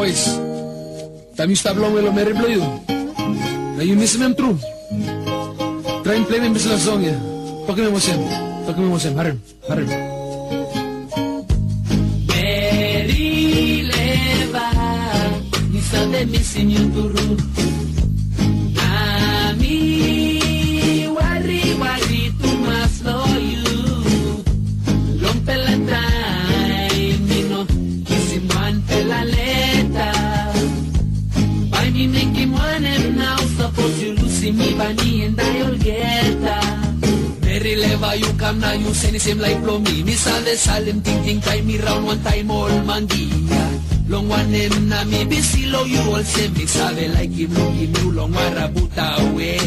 boys. Time you stop long well, Mary blow you. Now you miss him true. Try and play me this last song, yeah. Talk to me more, Sam. Harim. Mary leva, mi sabe missing you too. Ami, worry, too much for you. Long pela time, me no kissing one pela later. By me make him one and now suppose you losing me, Bunny and I'll get her. Mary leva, you come now, you send him like blow me. Me salim ting time me round one time all mangia. Long one name na me bisilo you all say me sabe like him you long warabuta away.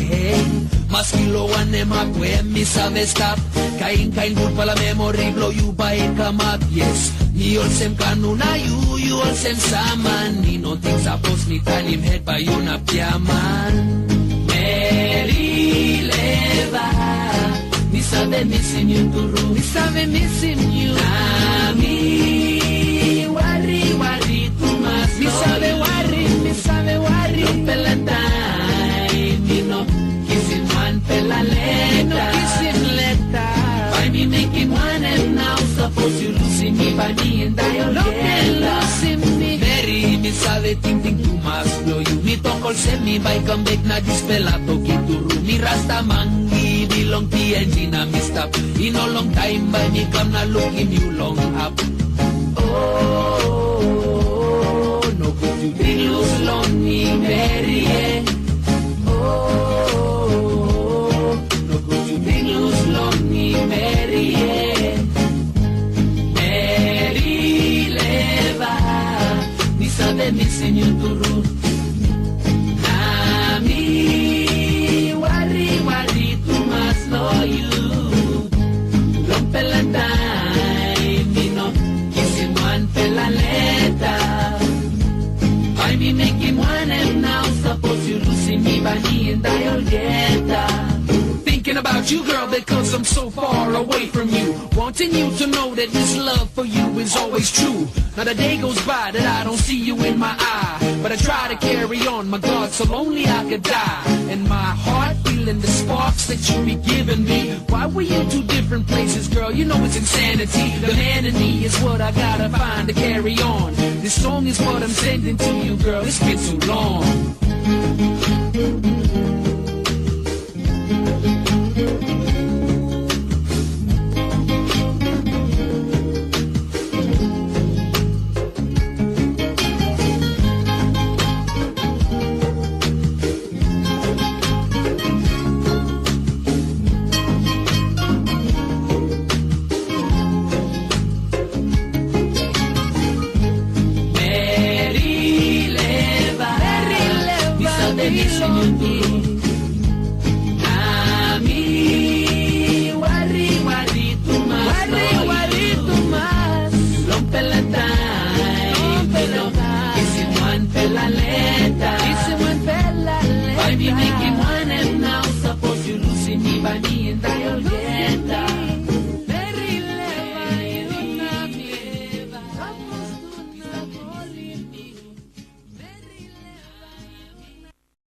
Maskilo one name up where me sabe stop. Kain good pala memory blow you by come up yes. Me all same kanuna you all same saman. Me no things suppose me tell him head by you na piaman. Mary leva. Me sabe missing you too. Me sabe missing you. Ami, worry too much. Me sabe worry. No pela time, me no kissing one pela later. By me making one and now suppose you losing me, by me and I'll losing me. Mary, me sabe ting too much. Blow you, me tokol se me by come back na dispela toki turu. Me rasta mangi. Long PNG na me stop. In a long time by me come na looking you long up. Oh, no good you bring loose long me Mary. Oh, no good you bring loose long me Mary. Mary leva, me sabe missing you too. For you, long pela time, me no kissing one pela later. By me making one and now suppose you losing me, Bunny and I'll get her. Thinking about you, girl, because I'm so far away from you. Wanting you to know that this love for you is always true. Not a day goes by that I don't see you in my eye. But I try to carry on, my God, so lonely I could die. And my heart feeling the sparks that you be giving me. Why we in two different places, girl? You know it's insanity. The man in me is what I gotta find to carry on. This song is what I'm sending to you, girl. It's been too long. By me making one and now suppose you losing me, by me and I